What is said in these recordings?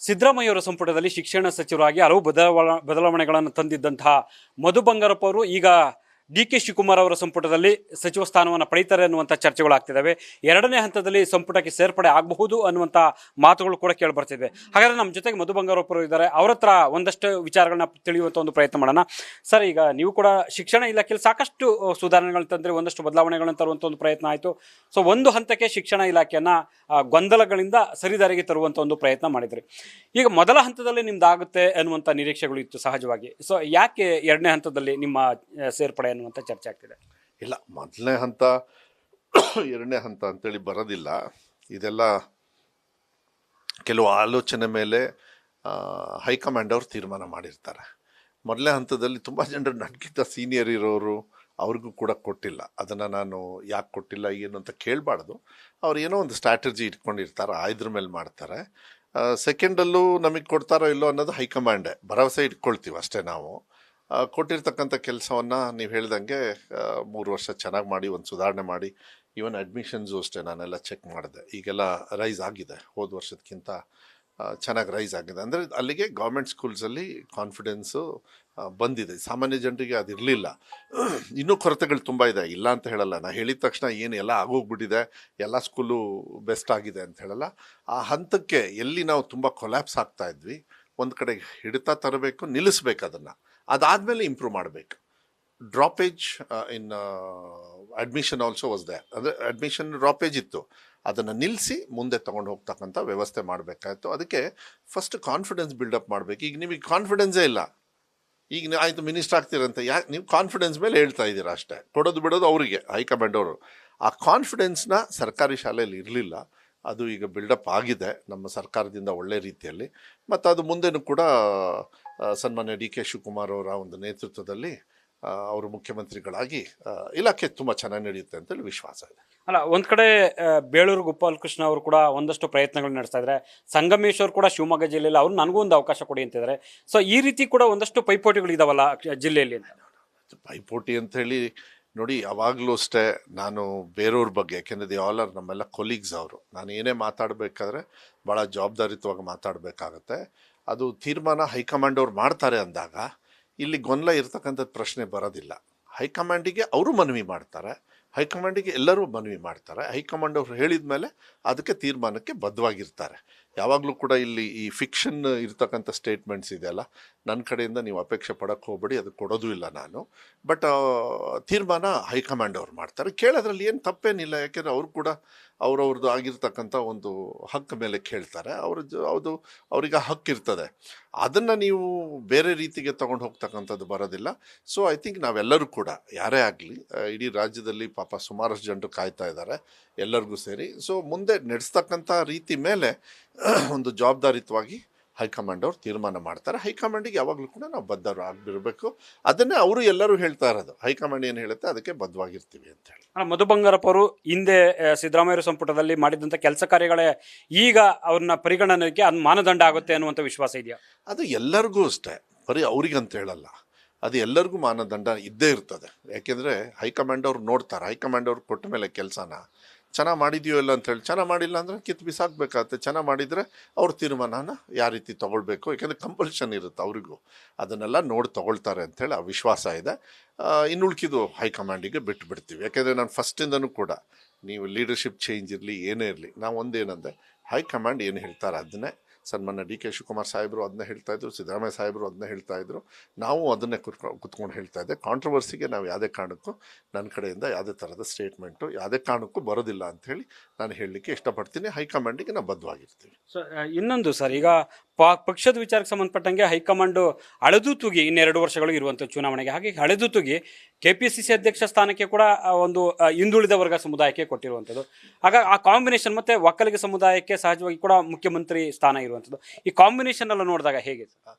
ಸಿದ್ದರಾಮಯ್ಯವರ ಸಂಪುಟದಲ್ಲಿ ಶಿಕ್ಷಣ ಸಚಿವರಾಗಿ ಹಲವು ಬದಲಾವಣೆಗಳನ್ನು ತಂದಿದ್ದಂತಹ ಮಧು ಬಂಗಾರಪ್ಪ ಅವರು ಈಗ ಡಿ.ಕೆ. ಶಿವಕುಮಾರ್ ಅವರ ಸಂಪುಟದಲ್ಲಿ ಸಚಿವ ಸ್ಥಾನವನ್ನು ಪಡೆಯುತ್ತಾರೆ ಅನ್ನುವಂಥ ಚರ್ಚೆಗಳಾಗ್ತಿದ್ದಾವೆ. ಎರಡನೇ ಹಂತದಲ್ಲಿ ಸಂಪುಟಕ್ಕೆ ಸೇರ್ಪಡೆ ಆಗಬಹುದು ಅನ್ನುವಂಥ ಮಾತುಗಳು ಕೂಡ ಕೇಳಿ ಬರ್ತಿದೆ. ಹಾಗಾದ್ರೆ ನಮ್ಮ ಜೊತೆಗೆ ಮಧು ಬಂಗಾರಪ್ಪ ಅವರು ಇದ್ದಾರೆ. ಅವರ ಹತ್ರ ಒಂದಷ್ಟು ವಿಚಾರಗಳನ್ನ ತಿಳಿಯುವಂಥ ಒಂದು ಪ್ರಯತ್ನ ಮಾಡೋಣ. ಸರ್, ಈಗ ನೀವು ಕೂಡ ಶಿಕ್ಷಣ ಇಲಾಖೆಯಲ್ಲಿ ಸಾಕಷ್ಟು ಸುಧಾರಣೆಗಳು ತಂದರೆ, ಒಂದಷ್ಟು ಬದಲಾವಣೆಗಳನ್ನು ತರುವಂಥ ಒಂದು ಪ್ರಯತ್ನ ಆಯಿತು. ಸೊ ಒಂದು ಹಂತಕ್ಕೆ ಶಿಕ್ಷಣ ಇಲಾಖೆಯನ್ನ ಗೊಂದಲಗಳಿಂದ ಸರಿದಾರಿಗೆ ತರುವಂಥ ಒಂದು ಪ್ರಯತ್ನ ಮಾಡಿದ್ರಿ. ಈಗ ಮೊದಲ ಹಂತದಲ್ಲಿ ನಿಮ್ದಾಗುತ್ತೆ ಅನ್ನುವಂಥ ನಿರೀಕ್ಷೆಗಳು ಇತ್ತು ಸಹಜವಾಗಿ. ಸೊ ಯಾಕೆ ಎರಡನೇ ಹಂತದಲ್ಲಿ ನಿಮ್ಮ ಸೇರ್ಪಡೆ ಅನ್ನುವಂಥ ಚರ್ಚೆ ಆಗ್ತಿದೆ? ಇಲ್ಲ, ಮೊದಲನೇ ಹಂತ ಎರಡನೇ ಹಂತ ಅಂತೇಳಿ ಬರೋದಿಲ್ಲ. ಇದೆಲ್ಲ ಕೆಲವು ಆಲೋಚನೆ ಮೇಲೆ ಹೈಕಮಾಂಡ್ ಅವರು ತೀರ್ಮಾನ ಮಾಡಿರ್ತಾರೆ. ಮೊದಲನೇ ಹಂತದಲ್ಲಿ ತುಂಬ ಜನರು ನನಗಿಂತ ಸೀನಿಯರ್ ಇರೋರು ಅವ್ರಿಗೂ ಕೂಡ ಕೊಟ್ಟಿಲ್ಲ. ಅದನ್ನು ನಾನು ಯಾಕೆ ಕೊಟ್ಟಿಲ್ಲ ಏನು ಅಂತ ಕೇಳಬಾರ್ದು. ಅವ್ರು ಏನೋ ಒಂದು ಸ್ಟ್ರಾಟಜಿ ಇಟ್ಕೊಂಡಿರ್ತಾರೆ, ಇದ್ರ ಮೇಲೆ ಮಾಡ್ತಾರೆ. ಸೆಕೆಂಡಲ್ಲೂ ನಮಗೆ ಕೊಡ್ತಾರೋ ಇಲ್ಲೋ ಅನ್ನೋದು ಹೈಕಮಾಂಡೇ, ಭರವಸೆ ಇಟ್ಕೊಳ್ತೀವಿ ಅಷ್ಟೇ. ನಾವು ಕೊಟ್ಟಿರ್ತಕ್ಕಂಥ ಕೆಲಸವನ್ನು ನೀವು ಹೇಳ್ದಂಗೆ 3 ವರ್ಷ ಚೆನ್ನಾಗಿ ಮಾಡಿ ಒಂದು ಸುಧಾರಣೆ ಮಾಡಿ, ಈವನ್ ಅಡ್ಮಿಷನ್ಸು ಅಷ್ಟೇ ನಾನೆಲ್ಲ ಚೆಕ್ ಮಾಡಿದೆ. ಈಗೆಲ್ಲ ರೈಸ್ ಆಗಿದೆ, ಹೋದ ವರ್ಷದಕ್ಕಿಂತ ಚೆನ್ನಾಗಿ ರೈಸ್ ಆಗಿದೆ. ಅಂದರೆ ಅಲ್ಲಿಗೆ ಗೌರ್ಮೆಂಟ್ ಸ್ಕೂಲ್ಸಲ್ಲಿ ಕಾನ್ಫಿಡೆನ್ಸು ಬಂದಿದೆ. ಸಾಮಾನ್ಯ ಜನರಿಗೆ ಅದಿರಲಿಲ್ಲ. ಇನ್ನೂ ಕೊರತೆಗಳು ತುಂಬ ಇದೆ, ಇಲ್ಲ ಅಂತ ಹೇಳಲ್ಲ. ನಾನು ಹೇಳಿದ ತಕ್ಷಣ ಏನು ಎಲ್ಲ ಆಗೋಗ್ಬಿಟ್ಟಿದೆ, ಎಲ್ಲ ಸ್ಕೂಲು ಬೆಸ್ಟ್ ಆಗಿದೆ ಅಂತ ಹೇಳಲ್ಲ. ಆ ಹಂತಕ್ಕೆ ಎಲ್ಲಿ ನಾವು ತುಂಬ ಕೊಲ್ಯಾಪ್ಸ್ ಆಗ್ತಾ ಇದ್ವಿ, ಒಂದು ಕಡೆ ಹಿಡಿತಾ ತರಬೇಕು, ನಿಲ್ಲಿಸ್ಬೇಕು. ಅದನ್ನು ಅದಾದಮೇಲೆ ಇಂಪ್ರೂವ್ ಮಾಡಬೇಕು. ಡ್ರಾಪೇಜ್ ಇನ್ ಅಡ್ಮಿಷನ್ ಆಲ್ಸೋ ವಾಸ್ ದೇರ್. ಅಂದರೆ ಅಡ್ಮಿಷನ್ ಡ್ರಾಪೇಜ್ ಇತ್ತು, ಅದನ್ನು ನಿಲ್ಲಿಸಿ ಮುಂದೆ ತೊಗೊಂಡು ಹೋಗ್ತಕ್ಕಂಥ ವ್ಯವಸ್ಥೆ ಮಾಡಬೇಕಾಯ್ತು. ಅದಕ್ಕೆ ಫಸ್ಟ್ ಕಾನ್ಫಿಡೆನ್ಸ್ ಬಿಲ್ಡಪ್ ಮಾಡಬೇಕು. ಈಗ ನಿಮಗೆ ಕಾನ್ಫಿಡೆನ್ಸೇ ಇಲ್ಲ, ಈಗ ನೀವು ಆಯಿತು ಮಿನಿಸ್ಟರ್ ಆಗ್ತೀರಂತ, ಯಾಕೆ ನೀವು ಕಾನ್ಫಿಡೆನ್ಸ್ ಮೇಲೆ ಹೇಳ್ತಾ ಇದ್ದೀರಾ ಅಷ್ಟೇ. ಕೊಡೋದು ಬಿಡೋದು ಅವರಿಗೆ, ಹೈಕಮಾಂಡ್ ಅವರು. ಆ ಕಾನ್ಫಿಡೆನ್ಸ್ನ ಸರ್ಕಾರಿ ಶಾಲೆಯಲ್ಲಿ ಇರಲಿಲ್ಲ. ಅದು ಈಗ ಬಿಲ್ಡಪ್ ಆಗಿದೆ ನಮ್ಮ ಸರ್ಕಾರದಿಂದ ಒಳ್ಳೆ ರೀತಿಯಲ್ಲಿ. ಮತ್ತು ಅದು ಮುಂದೆನೂ ಕೂಡ ಸನ್ಮಾನ್ಯ ಡಿ.ಕೆ. ಶಿವಕುಮಾರ್ ಅವರ ಒಂದು ನೇತೃತ್ವದಲ್ಲಿ ಅವರು ಮುಖ್ಯಮಂತ್ರಿಗಳಾಗಿ ಇಲಾಖೆ ತುಂಬ ಚೆನ್ನಾಗಿ ನಡೆಯುತ್ತೆ ಅಂತೇಳಿ ವಿಶ್ವಾಸ ಇದೆ. ಅಲ್ಲ, ಒಂದು ಕಡೆ ಬೇಳೂರು ಗೋಪಾಲಕೃಷ್ಣ ಅವರು ಕೂಡ ಒಂದಷ್ಟು ಪ್ರಯತ್ನಗಳು ನಡೆಸ್ತಾ ಇದ್ದಾರೆ. ಸಂಗಮೇಶ್ವರ್ ಕೂಡ ಶಿವಮೊಗ್ಗ ಜಿಲ್ಲೆಯಲ್ಲಿ ಅವ್ರು ನನಗೂ ಒಂದು ಅವಕಾಶ ಕೊಡಿ ಅಂತಿದ್ದಾರೆ. ಸೊ ಈ ರೀತಿ ಕೂಡ ಒಂದಷ್ಟು ಪೈಪೋಟಿಗಳು ಇದಾವಲ್ಲ ಜಿಲ್ಲೆಯಲ್ಲಿ. ಪೈಪೋಟಿ ಅಂತ ಹೇಳಿ ನೋಡಿ, ಯಾವಾಗಲೂ ಅಷ್ಟೇ ನಾನು ಬೇರೆಯವ್ರ ಬಗ್ಗೆ, ಯಾಕೆಂದರೆ ದಿ ಆಲ್ ಆರ್ ನಮ್ಮೆಲ್ಲ ಕೊಲೀಗ್ಸ್ ಅವರು. ನಾನು ಏನೇ ಮಾತಾಡಬೇಕಾದ್ರೆ ಭಾಳ ಜವಾಬ್ದಾರಿಯುತವಾಗಿ ಮಾತಾಡಬೇಕಾಗತ್ತೆ. ಅದು ತೀರ್ಮಾನ ಹೈಕಮಾಂಡ್ ಅವ್ರು ಮಾಡ್ತಾರೆ ಅಂದಾಗ ಇಲ್ಲಿ ಗೊಂದಲ ಇರ್ತಕ್ಕಂಥದ್ದು ಪ್ರಶ್ನೆ ಬರೋದಿಲ್ಲ. ಹೈಕಮಾಂಡಿಗೆ ಅವರು ಮನವಿ ಮಾಡ್ತಾರೆ, ಹೈಕಮಾಂಡಿಗೆ ಎಲ್ಲರೂ ಮನವಿ ಮಾಡ್ತಾರೆ. ಹೈಕಮಾಂಡ್ ಅವರು ಹೇಳಿದ ಮೇಲೆ ಅದಕ್ಕೆ ತೀರ್ಮಾನಕ್ಕೆ ಬದ್ಧವಾಗಿರ್ತಾರೆ. ಯಾವಾಗಲೂ ಕೂಡ ಇಲ್ಲಿ ಈ ಫಿಕ್ಷನ್ ಇರ್ತಕ್ಕಂಥ ಸ್ಟೇಟ್ಮೆಂಟ್ಸ್ ಇದೆಯಲ್ಲ, ನನ್ನ ಕಡೆಯಿಂದ ನೀವು ಅಪೇಕ್ಷೆ ಪಡೋಕ್ಕೆ ಹೋಗ್ಬೇಡಿ, ಅದು ಕೊಡೋದು ಇಲ್ಲ ನಾನು. ಬಟ್ ತೀರ್ಮಾನ ಹೈಕಮಾಂಡ್ ಅವ್ರು ಮಾಡ್ತಾರೆ. ಕೇಳೋದ್ರಲ್ಲಿ ಏನು ತಪ್ಪೇನಿಲ್ಲ, ಯಾಕೆಂದರೆ ಅವರು ಕೂಡ ಅವ್ರವ್ರದ್ದು ಆಗಿರ್ತಕ್ಕಂಥ ಒಂದು ಹಕ್ಕು ಮೇಲೆ ಕೇಳ್ತಾರೆ. ಅದು ಅವ್ರಿಗೆ ಹಕ್ಕಿರ್ತದೆ. ಅದನ್ನು ನೀವು ಬೇರೆ ರೀತಿಗೆ ತೊಗೊಂಡು ಹೋಗ್ತಕ್ಕಂಥದ್ದು ಬರೋದಿಲ್ಲ. ಸೊ ಐ ಥಿಂಕ್ ನಾವೆಲ್ಲರೂ ಕೂಡ, ಯಾರೇ ಆಗಲಿ, ಇಡೀ ರಾಜ್ಯದಲ್ಲಿ ಪಾಪ ಸುಮಾರಷ್ಟು ಜನರು ಕಾಯ್ತಾ ಇದ್ದಾರೆ, ಎಲ್ಲರಿಗೂ ಸೇರಿ. ಸೊ ಮುಂದೆ ನಡೆಸ್ತಕ್ಕಂಥ ರೀತಿ ಮೇಲೆ ಒಂದು ಜವಾಬ್ದಾರಿಯುತವಾಗಿ ಹೈಕಮಾಂಡ್ ಅವ್ರು ತೀರ್ಮಾನ ಮಾಡ್ತಾರೆ. ಹೈಕಮಾಂಡಿಗೆ ಯಾವಾಗಲೂ ಕೂಡ ನಾವು ಬದ್ಧರು ಆಗಿರಬೇಕು. ಅದನ್ನೇ ಅವರು ಎಲ್ಲರೂ ಹೇಳ್ತಾ ಇರೋದು, ಹೈಕಮಾಂಡ್ ಏನು ಹೇಳುತ್ತೆ ಅದಕ್ಕೆ ಬದ್ಧವಾಗಿರ್ತೀವಿ ಅಂತ ಹೇಳಿ. ಮಧು ಬಂಗಾರಪ್ಪ ಅವರು ಹಿಂದೆ ಸಿದ್ದರಾಮಯ್ಯ ಸಂಪುಟದಲ್ಲಿ ಮಾಡಿದಂಥ ಕೆಲಸ ಕಾರ್ಯಗಳೇ ಈಗ ಅವ್ರನ್ನ ಪರಿಗಣನೆಗೆ ಅದು ಮಾನದಂಡ ಆಗುತ್ತೆ ಅನ್ನುವಂಥ ವಿಶ್ವಾಸ ಇದೆಯಾ? ಅದು ಎಲ್ಲರಿಗೂ ಅಷ್ಟೇ, ಬರೀ ಅವ್ರಿಗಂತ ಹೇಳಲ್ಲ, ಅದು ಎಲ್ಲರಿಗೂ ಮಾನದಂಡ ಇದ್ದೇ ಇರ್ತದೆ. ಯಾಕೆಂದರೆ ಹೈಕಮಾಂಡ್ ಅವ್ರು ನೋಡ್ತಾರೆ. ಹೈಕಮಾಂಡ್ ಅವ್ರು ಕೊಟ್ಟ ಮೇಲೆ ಕೆಲಸನ ಚೆನ್ನಾಗಿ ಮಾಡಿದೆಯೋ ಇಲ್ಲ ಅಂತೇಳಿ, ಚೆನ್ನಾಗಿ ಮಾಡಿಲ್ಲ ಅಂದರೆ ಕಿತ್ತು ಬಿಸಾಕಬೇಕಾಗತ್ತೆ. ಚೆನ್ನಾಗಿ ಮಾಡಿದರೆ ಅವ್ರ ತೀರ್ಮಾನನ ಯಾವ ರೀತಿ ತೊಗೊಳ್ಬೇಕು, ಯಾಕೆಂದರೆ ಕಂಪಲ್ಷನ್ ಇರುತ್ತೆ ಅವರಿಗೂ, ಅದನ್ನೆಲ್ಲ ನೋಡಿ ತೊಗೊಳ್ತಾರೆ ಅಂಥೇಳಿ ಆ ವಿಶ್ವಾಸ ಇದೆ. ಇನ್ನುಳ್ಕಿದು ಹೈಕಮಾಂಡಿಗೆ ಬಿಟ್ಟು ಬಿಡ್ತೀವಿ. ಯಾಕೆಂದರೆ ನಾನು ಫಸ್ಟಿಂದನೂ ಕೂಡ, ನೀವು ಲೀಡರ್ಶಿಪ್ ಚೇಂಜ್ ಇರಲಿ ಏನೇ ಇರಲಿ, ನಾವು ಒಂದೇನಂದರೆ ಹೈಕಮಾಂಡ್ ಏನು ಹೇಳ್ತಾರೆ ಅದನ್ನೇ. ಸನ್ಮಾನ್ಯ ಡಿ.ಕೆ. ಶಿವಕುಮಾರ್ ಸಾಹೇಬರು ಅದನ್ನೇ ಹೇಳ್ತಾಯಿದ್ರು, ಸಿದ್ದರಾಮಯ್ಯ ಸಾಹೇಬರು ಅದನ್ನೇ ಹೇಳ್ತಾಯಿದ್ರು, ನಾವು ಅದನ್ನೇ ಕುತ್ಕೊಂಡು ಹೇಳ್ತಾ ಇದ್ದೆ. ಕಾಂಟ್ರವರ್ಸಿಗೆ ನಾವು ಯಾವುದೇ ಕಾರಣಕ್ಕೂ ನನ್ನ ಕಡೆಯಿಂದ ಯಾವುದೇ ಥರದ ಸ್ಟೇಟ್ಮೆಂಟು ಯಾವುದೇ ಕಾರಣಕ್ಕೂ ಬರೋದಿಲ್ಲ ಅಂಥೇಳಿ ನಾನು ಹೇಳಲಿಕ್ಕೆ ಇಷ್ಟಪಡ್ತೀನಿ. ಹೈಕಮಾಂಡಿಗೆ ನಾವು ಬದ್ಧವಾಗಿರ್ತೀವಿ. ಸೊ ಇನ್ನೊಂದು ಸರ್, ಈಗ ಪಕ್ಷದ ವಿಚಾರಕ್ಕೆ ಸಂಬಂಧಪಟ್ಟಂಗೆ ಹೈಕಮಾಂಡು ಅಳೆದು ತೂಗಿ 2 ವರ್ಷಗಳು ಇರುವಂಥ ಚುನಾವಣೆಗೆ, ಹಾಗೆ ಅಳೆದು ತೂಗಿ KPCC ಅಧ್ಯಕ್ಷ ಸ್ಥಾನಕ್ಕೆ ಕೂಡ ಒಂದು ಹಿಂದುಳಿದ ವರ್ಗ ಸಮುದಾಯಕ್ಕೆ ಕೊಟ್ಟಿರುವಂಥದ್ದು. ಆಗ ಆ ಕಾಂಬಿನೇಷನ್ ಮತ್ತು ಒಕ್ಕಲಿಗ ಸಮುದಾಯಕ್ಕೆ ಸಹಜವಾಗಿ ಕೂಡ ಮುಖ್ಯಮಂತ್ರಿ ಸ್ಥಾನ ಇರುವಂಥದ್ದು. ಈ ಕಾಂಬಿನೇಷನ್ ಎಲ್ಲ ನೋಡಿದಾಗ ಹೇಗೆ?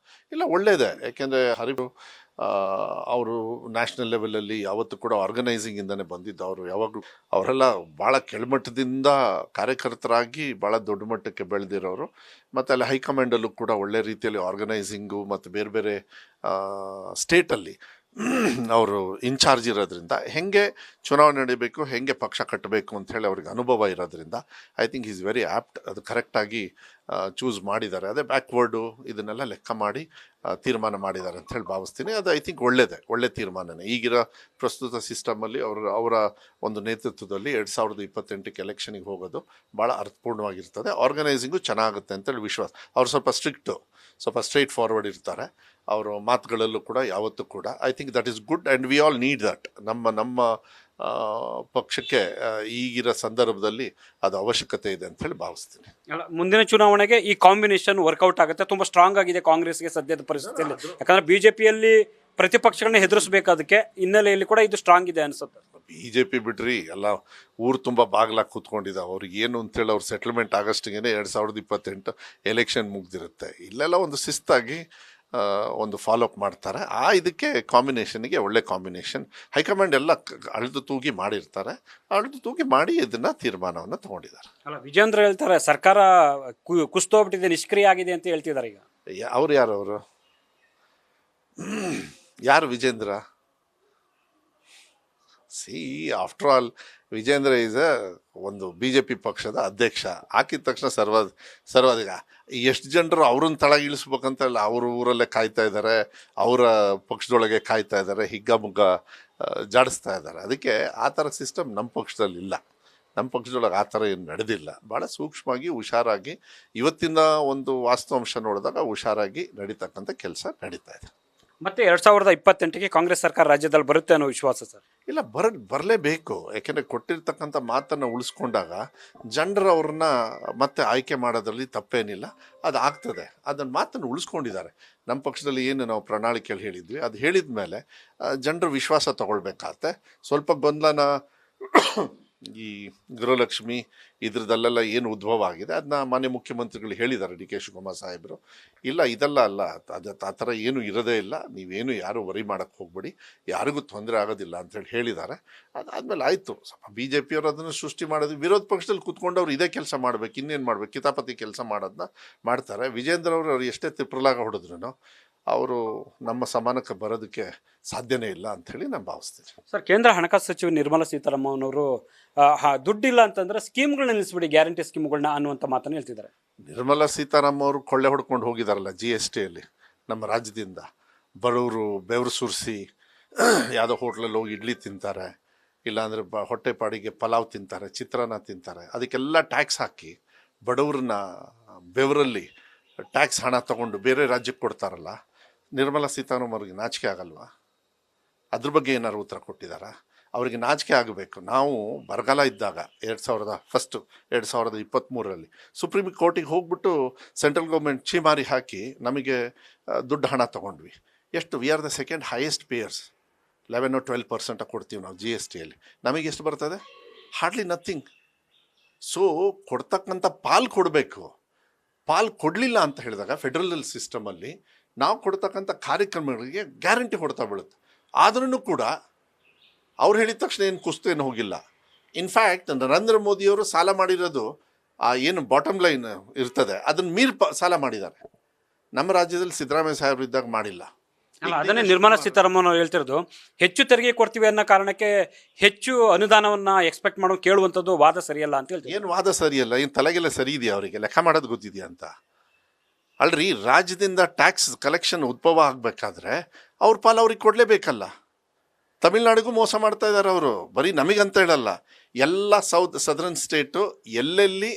ಇಲ್ಲ, ಒಳ್ಳೆಯದೇ. ಯಾಕೆಂದರೆ ಅವರು ನ್ಯಾಷನಲ್ ಲೆವೆಲಲ್ಲಿ ಯಾವತ್ತೂ ಕೂಡ ಆರ್ಗನೈಸಿಂಗಿಂದನೇ ಬಂದಿದ್ದು. ಅವರು ಯಾವಾಗಲೂ ಅವರೆಲ್ಲ ಭಾಳ ಕೆಳಮಟ್ಟದಿಂದ ಕಾರ್ಯಕರ್ತರಾಗಿ ಭಾಳ ದೊಡ್ಡ ಮಟ್ಟಕ್ಕೆ ಬೆಳೆದಿರೋರು. ಮತ್ತು ಅಲ್ಲಿ ಹೈಕಮಾಂಡಲ್ಲೂ ಕೂಡ ಒಳ್ಳೆ ರೀತಿಯಲ್ಲಿ ಆರ್ಗನೈಸಿಂಗು ಮತ್ತು ಬೇರೆ ಬೇರೆ ಸ್ಟೇಟಲ್ಲಿ ಅವರು ಇನ್ಚಾರ್ಜ್ ಇರೋದ್ರಿಂದ ಹೆಂಗೆ ಚುನಾವಣೆ ನಡೀಬೇಕು, ಹೆಂಗೆ ಪಕ್ಷ ಕಟ್ಟಬೇಕು ಅಂತ ಹೇಳಿ ಅವ್ರಿಗೆ ಅನುಭವ ಇರೋದ್ರಿಂದ I think is very apt. ಅದು ಕರೆಕ್ಟಾಗಿ ಚೂಸ್ ಮಾಡಿದ್ದಾರೆ. ಅದೇ ಬ್ಯಾಕ್ವರ್ಡು ಇದನ್ನೆಲ್ಲ ಲೆಕ್ಕ ಮಾಡಿ ತೀರ್ಮಾನ ಮಾಡಿದ್ದಾರೆ ಅಂತ ಹೇಳಿ ಭಾವಿಸ್ತೀನಿ. ಅದು ಐ ಥಿಂಕ್ ಒಳ್ಳೆ ತೀರ್ಮಾನನೇ. ಈಗಿರೋ ಪ್ರಸ್ತುತ ಸಿಸ್ಟಮಲ್ಲಿ ಅವರ ಒಂದು ನೇತೃತ್ವದಲ್ಲಿ 2028ಕ್ಕೆ ಎಲೆಕ್ಷನಿಗೆ ಹೋಗೋದು ಭಾಳ ಅರ್ಥಪೂರ್ಣವಾಗಿರ್ತದೆ. ಆರ್ಗನೈಸಿಂಗು ಚೆನ್ನಾಗುತ್ತೆ ಅಂತೇಳಿ ವಿಶ್ವಾಸ. ಅವ್ರು ಸ್ವಲ್ಪ ಸ್ಟ್ರಿಕ್ಟು, ಸ್ವಲ್ಪ ಸ್ಟ್ರೈಟ್ ಫಾರ್ವರ್ಡ್ ಇರ್ತಾರೆ. ಅವರ ಮಾತುಗಳಲ್ಲೂ ಕೂಡ ಯಾವತ್ತೂ ಕೂಡ I think that is good and we all need that. ನಮ್ಮ ಪಕ್ಷಕ್ಕೆ ಈಗಿರೋ ಸಂದರ್ಭದಲ್ಲಿ ಅದು ಅವಶ್ಯಕತೆ ಇದೆ ಅಂತ ಹೇಳಿ ಭಾವಿಸ್ತೀನಿ. ಮುಂದಿನ ಚುನಾವಣೆಗೆ ಈ ಕಾಂಬಿನೇಷನ್ ವರ್ಕೌಟ್ ಆಗುತ್ತೆ. ತುಂಬಾ ಸ್ಟ್ರಾಂಗ್ ಆಗಿದೆ ಕಾಂಗ್ರೆಸ್ಗೆ ಸದ್ಯದ ಪರಿಸ್ಥಿತಿಯಲ್ಲಿ. ಯಾಕಂದ್ರೆ ಬಿಜೆಪಿಯಲ್ಲಿ ಪ್ರತಿಪಕ್ಷಗಳನ್ನ ಹೆದರಿಸಬೇಕಾದಕ್ಕೆ ಹಿನ್ನೆಲೆಯಲ್ಲಿ ಕೂಡ ಇದು ಸ್ಟ್ರಾಂಗ್ ಇದೆ ಅನ್ಸುತ್ತೆ. BJP ಬಿಡ್ರಿ, ಎಲ್ಲ ಊರು ತುಂಬ ಬಾಗ್ಲಾಗಿ ಕೂತ್ಕೊಂಡಿದ್ದಾವೆ. ಅವ್ರಿಗೆ ಏನು ಅಂತೇಳಿ ಅವ್ರ ಸೆಟ್ಲ್ಮೆಂಟ್ ಆಗಸ್ಟಿಗೆ 2028 ಎಲೆಕ್ಷನ್ ಮುಗ್ದಿರುತ್ತೆ. ಇಲ್ಲೆಲ್ಲ ಒಂದು ಶಿಸ್ತಾಗಿ ಒಂದು ಫಾಲೋಅಪ್ ಮಾಡ್ತಾರೆ. ಇದಕ್ಕೆ ಕಾಂಬಿನೇಷನ್ಗೆ ಒಳ್ಳೆ ಕಾಂಬಿನೇಷನ್. ಹೈಕಮಾಂಡ್ ಎಲ್ಲ ಅಳೆದು ತೂಗಿ ಮಾಡಿರ್ತಾರೆ. ಅಳೆದು ತೂಗಿ ಮಾಡಿ ಇದನ್ನ ತೀರ್ಮಾನವನ್ನು ತಗೊಂಡಿದ್ದಾರೆ. ಅಲ್ಲ, ವಿಜೇಂದ್ರ ಹೇಳ್ತಾರೆ ಸರ್ಕಾರ ಕುಸ್ತೋಗ್ಬಿಟ್ಟಿದೆ, ನಿಷ್ಕ್ರಿಯ ಆಗಿದೆ ಅಂತ ಹೇಳ್ತಿದ್ದಾರೆ ಈಗ. ಅವ್ರು ಯಾರು Vijendra? After all Vijendra is ಒಂದು BJP ಪಕ್ಷದ ಅಧ್ಯಕ್ಷ. ಹಾಕಿದ ತಕ್ಷಣ ಸರ್ವಾಧಿಕ ಎಷ್ಟು ಜನರು ಅವ್ರನ್ನ ತಳಗ ಇಳಿಸ್ಬೇಕಂತ ಅವ್ರ ಊರಲ್ಲೇ ಕಾಯ್ತಾ ಇದ್ದಾರೆ, ಅವರ ಪಕ್ಷದೊಳಗೆ ಕಾಯ್ತಾ ಇದ್ದಾರೆ, ಹಿಗ್ಗಮುಗ್ಗ ಜಾಡಿಸ್ತಾ ಇದ್ದಾರೆ. ಅದಕ್ಕೆ ಆ ಥರ ಸಿಸ್ಟಮ್ ನಮ್ಮ ಪಕ್ಷದಲ್ಲಿ ಇಲ್ಲ. ನಮ್ಮ ಪಕ್ಷದೊಳಗೆ ಆ ಥರ ಏನು ನಡೆದಿಲ್ಲ. ಭಾಳ ಸೂಕ್ಷ್ಮವಾಗಿ ಹುಷಾರಾಗಿ ಇವತ್ತಿನ ಒಂದು ವಾಸ್ತವಾಂಶ ನೋಡಿದಾಗ ಹುಷಾರಾಗಿ ನಡೀತಕ್ಕಂಥ ಕೆಲಸ ನಡೀತಾ ಇದೆ. ಮತ್ತೆ 2028ಕ್ಕೆ ಕಾಂಗ್ರೆಸ್ ಸರ್ಕಾರ ರಾಜ್ಯದಲ್ಲಿ ಬರುತ್ತೆ ಅನ್ನೋ ವಿಶ್ವಾಸ ಸರ್? ಇಲ್ಲ, ಬರಲೇಬೇಕು. ಯಾಕೆಂದರೆ ಕೊಟ್ಟಿರ್ತಕ್ಕಂಥ ಮಾತನ್ನು ಉಳಿಸ್ಕೊಂಡಾಗ ಜನರು ಅವ್ರನ್ನ ಮತ್ತೆ ಆಯ್ಕೆ ಮಾಡೋದ್ರಲ್ಲಿ ತಪ್ಪೇನಿಲ್ಲ. ಅದು ಆಗ್ತದೆ. ಅದನ್ನು ಮಾತನ್ನು ಉಳಿಸ್ಕೊಂಡಿದ್ದಾರೆ. ನಮ್ಮ ಪಕ್ಷದಲ್ಲಿ ಏನು ನಾವು ಪ್ರಣಾಳಿಕೆಯಲ್ಲಿ ಹೇಳಿದ್ವಿ, ಅದು ಹೇಳಿದ ಮೇಲೆ ಜನರು ವಿಶ್ವಾಸ ತಗೊಳ್ಬೇಕಾಗತ್ತೆ. ಸ್ವಲ್ಪ ಗೊಂದಲನ ಈ ಗೃಹಲಕ್ಷ್ಮಿ ಇದ್ರದಲ್ಲೆಲ್ಲ ಏನು ಉದ್ಭವ ಆಗಿದೆ ಅದನ್ನ ಮಾನ್ಯ ಮುಖ್ಯಮಂತ್ರಿಗಳು ಹೇಳಿದ್ದಾರೆ, DK ಶಿವಕುಮಾರ್ ಸಾಹೇಬರು. ಇಲ್ಲ, ಇದೆಲ್ಲ ಅಲ್ಲ, ಅದು ಆ ಥರ ಏನು ಇರೋದೇ ಇಲ್ಲ, ನೀವೇನು ಯಾರು ವರಿ ಮಾಡೋಕ್ಕೆ ಹೋಗ್ಬೇಡಿ, ಯಾರಿಗೂ ತೊಂದರೆ ಆಗೋದಿಲ್ಲ ಅಂತೇಳಿ ಹೇಳಿದ್ದಾರೆ. ಅದಾದಮೇಲೆ ಆಯಿತು. ಸ್ವಲ್ಪ BJP ಅವರು ಅದನ್ನು ಸೃಷ್ಟಿ ಮಾಡೋದು, ವಿರೋಧ ಪಕ್ಷದಲ್ಲಿ ಕೂತ್ಕೊಂಡವ್ರು ಇದೇ ಕೆಲಸ ಮಾಡಬೇಕು, ಇನ್ನೇನು ಮಾಡಬೇಕು, ಕಿತಾಪತಿ ಕೆಲಸ ಮಾಡೋದನ್ನ ಮಾಡ್ತಾರೆ. ವಿಜೇಂದ್ರ ಅವರು ಎಷ್ಟೇ ತಿಪ್ರಲಾಗ ಹೊಡೆದ್ರು ಅವರು ನಮ್ಮ ಸಮಾನಕ್ಕೆ ಬರೋದಕ್ಕೆ ಸಾಧ್ಯನೇ ಇಲ್ಲ ಅಂಥೇಳಿ ನಾನು ಭಾವಿಸ್ತೀನಿ. ಸರ್, ಕೇಂದ್ರ ಹಣಕಾಸು ಸಚಿವ ನಿರ್ಮಲಾ ಸೀತಾರಾಮನ್ ಅವರು ದುಡ್ಡಿಲ್ಲ ಅಂತಂದ್ರೆ ಸ್ಕೀಮ್ಗಳನ್ನ ನಿಲ್ಲಿಸ್ಬಿಡಿ, ಗ್ಯಾರಂಟಿ ಸ್ಕೀಮ್ಗಳನ್ನ ಅನ್ನುವಂಥ ಮಾತನ್ನು ಹೇಳ್ತಿದ್ದಾರೆ. ನಿರ್ಮಲಾ ಸೀತಾರಾಮನ್ ಅವರು ಕೊಳ್ಳೆ ಹೊಡ್ಕೊಂಡು ಹೋಗಿದಾರಲ್ಲ GSTಯಲ್ಲಿ ನಮ್ಮ ರಾಜ್ಯದಿಂದ. ಬಡವರು ಬೆವರು ಸುರಿಸಿ ಯಾವುದೋ ಹೋಟ್ಲಲ್ಲಿ ಹೋಗಿ ಇಡ್ಲಿ ತಿಂತಾರೆ, ಇಲ್ಲಾಂದರೆ ಹೊಟ್ಟೆಪಾಡಿಗೆ ಪಲಾವ್ ತಿಂತಾರೆ, ಚಿತ್ರಾನ್ನ ತಿಂತಾರೆ. ಅದಕ್ಕೆಲ್ಲ ಟ್ಯಾಕ್ಸ್ ಹಾಕಿ ಬಡವ್ರನ್ನ ಬೆವರಲ್ಲಿ ಟ್ಯಾಕ್ಸ್ ಹಣ ತಗೊಂಡು ಬೇರೆ ರಾಜ್ಯಕ್ಕೆ ಕೊಡ್ತಾರಲ್ಲ. ನಿರ್ಮಲಾ ಸೀತಾರಾಮನ್ ಅವ್ರಿಗೆ ನಾಚಿಕೆ ಆಗಲ್ವಾ? ಅದ್ರ ಬಗ್ಗೆ ಏನಾದ್ರು ಉತ್ತರ ಕೊಟ್ಟಿದ್ದಾರಾ? ಅವರಿಗೆ ನಾಚಿಕೆ ಆಗಬೇಕು. ನಾವು ಬರಗಾಲ ಇದ್ದಾಗ 2023ರಲ್ಲಿ ಸುಪ್ರೀಂ ಕೋರ್ಟಿಗೆ ಹೋಗ್ಬಿಟ್ಟು ಸೆಂಟ್ರಲ್ ಗೌರ್ಮೆಂಟ್ ಚೀಮಾರಿ ಹಾಕಿ ನಮಗೆ ದುಡ್ಡು ಹಣ ತೊಗೊಂಡ್ವಿ. ಎಷ್ಟು? We are the second highest payers. 11 or 12% ಕೊಡ್ತೀವಿ ನಾವು GSTಯಲ್ಲಿ. ನಮಗೆ ಎಷ್ಟು ಬರ್ತದೆ? Hardly nothing. ಸೊ ಕೊಡ್ತಕ್ಕಂಥ ಪಾಲು ಕೊಡಬೇಕು. ಪಾಲು ಕೊಡಲಿಲ್ಲ ಅಂತ ಹೇಳಿದಾಗ ಫೆಡರಲ್ ಸಿಸ್ಟಮಲ್ಲಿ ನಾವು ಕೊಡ್ತಕ್ಕಂಥ ಕಾರ್ಯಕ್ರಮಗಳಿಗೆ ಗ್ಯಾರಂಟಿ ಹೊಡ್ತಾ ಬೀಳುತ್ತೆ. ಆದ್ರೂ ಕೂಡ ಅವ್ರು ಹೇಳಿದ ತಕ್ಷಣ ಏನು ಕುಸ್ತೇನು ಹೋಗಿಲ್ಲ. ಇನ್ಫ್ಯಾಕ್ಟ್ ನರೇಂದ್ರ ಮೋದಿಯವರು ಸಾಲ ಮಾಡಿರೋದು ಏನು ಬಾಟಮ್ ಲೈನ್ ಇರ್ತದೆ ಅದನ್ನು ಮೀರಿ ಸಾಲ ಮಾಡಿದ್ದಾರೆ. ನಮ್ಮ ರಾಜ್ಯದಲ್ಲಿ ಸಿದ್ದರಾಮಯ್ಯ ಸಾಹೇಬರು ಇದ್ದಾಗ ಮಾಡಿಲ್ಲ. ಅದನ್ನೇ ನಿರ್ಮಲಾ ಸೀತಾರಾಮನ್ ಅವ್ರು ಹೇಳ್ತಿರೋದು, ಹೆಚ್ಚು ತೆರಿಗೆ ಕೊಡ್ತೀವಿ ಅನ್ನೋ ಕಾರಣಕ್ಕೆ ಹೆಚ್ಚು ಅನುದಾನವನ್ನ ಎಕ್ಸ್ಪೆಕ್ಟ್ ಮಾಡೋ ಕೇಳುವಂಥದ್ದು ವಾದ ಸರಿಯಲ್ಲ ಅಂತ ಹೇಳ್ತೀವಿ. ಏನು ವಾದ ಸರಿಯಲ್ಲ? ಏನು ತಲೆಗೆಲ್ಲ ಸರಿ ಇದೆಯಾ? ಅವರಿಗೆ ಲೆಕ್ಕ ಮಾಡೋದು ಗೊತ್ತಿದೆಯಾ ಅಂತ? ಅಲ್ರಿ, ರಾಜ್ಯದಿಂದ ಟ್ಯಾಕ್ಸ್ ಕಲೆಕ್ಷನ್ ಉದ್ಭವ ಆಗಬೇಕಾದ್ರೆ ಅವ್ರ ಪಾಲು ಅವ್ರಿಗೆ ಕೊಡಲೇಬೇಕಲ್ಲ. ತಮಿಳ್ನಾಡಿಗೂ ಮೋಸ ಮಾಡ್ತಾ ಇದ್ದಾರೆ ಅವರು. ಬರೀ ನಮಗಂತ ಹೇಳಲ್ಲ, ಎಲ್ಲ ಸದರ್ನ್ ಸ್ಟೇಟು ಎಲ್ಲೆಲ್ಲಿ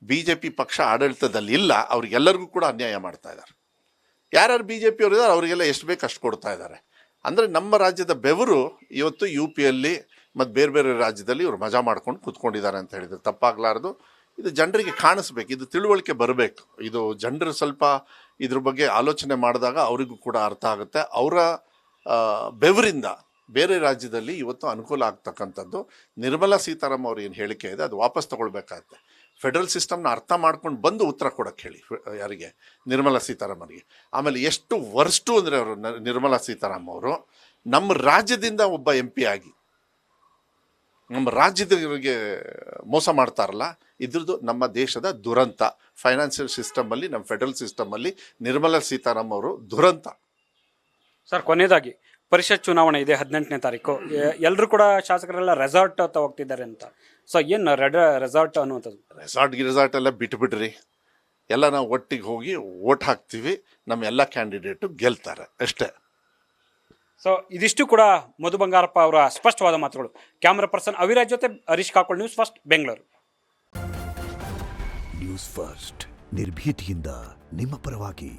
BJP ಪಕ್ಷ ಆಡಳಿತದಲ್ಲಿ ಇಲ್ಲ ಅವ್ರಿಗೆಲ್ಲರಿಗೂ ಕೂಡ ಅನ್ಯಾಯ ಮಾಡ್ತಾ ಇದ್ದಾರೆ. ಯಾರ್ಯಾರು BJP ಅವರು ಇದ್ದಾರೆ ಅವರಿಗೆಲ್ಲ ಎಷ್ಟು ಬೇಕು ಅಷ್ಟು ಕೊಡ್ತಾ ಇದ್ದಾರೆ. ಅಂದರೆ ನಮ್ಮ ರಾಜ್ಯದ ಬೆವರು ಇವತ್ತು UPಯಲ್ಲಿ ಮತ್ತು ಬೇರೆ ಬೇರೆ ರಾಜ್ಯದಲ್ಲಿ ಇವರು ಮಜಾ ಮಾಡ್ಕೊಂಡು ಕೂತ್ಕೊಂಡಿದ್ದಾರೆ ಅಂತ ಹೇಳಿದ್ರು ತಪ್ಪಾಗಲಾರದು. ಇದು ಜನರಿಗೆ ಕಾಣಿಸ್ಬೇಕು, ಇದು ತಿಳುವಳಿಕೆ ಬರಬೇಕು. ಇದು ಜನರು ಸ್ವಲ್ಪ ಇದ್ರ ಬಗ್ಗೆ ಆಲೋಚನೆ ಮಾಡಿದಾಗ ಅವರಿಗೂ ಕೂಡ ಅರ್ಥ ಆಗುತ್ತೆ. ಅವರ ಬೆವರಿಂದ ಬೇರೆ ರಾಜ್ಯದಲ್ಲಿ ಇವತ್ತು ಅನುಕೂಲ ಆಗ್ತಕ್ಕಂಥದ್ದು. ನಿರ್ಮಲಾ ಸೀತಾರಾಮನ್ ಅವ್ರು ಏನು ಹೇಳಿಕೆ ಇದೆ ಅದು ವಾಪಸ್ ತಗೊಳ್ಬೇಕಾಗತ್ತೆ. ಫೆಡರಲ್ ಸಿಸ್ಟಮ್ನ ಅರ್ಥ ಮಾಡ್ಕೊಂಡು ಬಂದು ಉತ್ತರ ಕೊಡೋಕ್ಕೆ ಹೇಳಿ ಯಾರಿಗೆ? ನಿರ್ಮಲಾ ಸೀತಾರಾಮನ್ಗೆ. ಆಮೇಲೆ ಎಷ್ಟು ವರ್ಸ್ಟು ಅಂದರೆ ಅವರು ನಿರ್ಮಲಾ ಸೀತಾರಾಮನ್ ಅವರು ನಮ್ಮ ರಾಜ್ಯದಿಂದ ಒಬ್ಬ MP ಆಗಿ ನಮ್ಮ ರಾಜ್ಯದವರಿಗೆ ಮೋಸ ಮಾಡ್ತಾರಲ್ಲ, ಇದ್ರದ್ದು ನಮ್ಮ ದೇಶದ ದುರಂತ. ಫೈನಾನ್ಷಿಯಲ್ ಸಿಸ್ಟಮಲ್ಲಿ, ನಮ್ಮ ಫೆಡರಲ್ ಸಿಸ್ಟಮಲ್ಲಿ ನಿರ್ಮಲಾ ಸೀತಾರಾಮನ್ ಅವರು ದುರಂತ. ಸರ್, ಕೊನೆಯದಾಗಿ ಪರಿಷತ್ ಚುನಾವಣೆ ಇದೆ 18ನೇ ತಾರೀಕು. ಎಲ್ಲರೂ ಕೂಡ ಶಾಸಕರೆಲ್ಲ ರೆಸಾರ್ಟ್ ಅಂತ ಹೋಗ್ತಿದ್ದಾರೆ ಅಂತ. ಸೊ ಏನು ರೆಸಾರ್ಟ್ ಅನ್ನುವಂಥದ್ದು? ರೆಸಾರ್ಟ್ ಎಲ್ಲ ಬಿಟ್ಬಿಡ್ರಿ, ಎಲ್ಲ ನಾವು ಒಟ್ಟಿಗೆ ಹೋಗಿ ಓಟ್ ಹಾಕ್ತೀವಿ, ನಮ್ಮ ಎಲ್ಲ ಕ್ಯಾಂಡಿಡೇಟು ಗೆಲ್ತಾರೆ ಅಷ್ಟೇ. ಸೊ ಇದಿಷ್ಟು ಕೂಡ ಮಧು ಬಂಗಾರಪ್ಪ ಅವರ ಸ್ಪಷ್ಟವಾದ ಮಾತುಗಳು. ಕ್ಯಾಮರಾ ಪರ್ಸನ್ ಅವಿರಾಜ್ ಜೊತೆ Harish Kakol, news first, Bengaluru. News first ನಿರ್ಭೀತಿಯಿಂದ ನಿಮ್ಮ ಪರವಾಗಿ.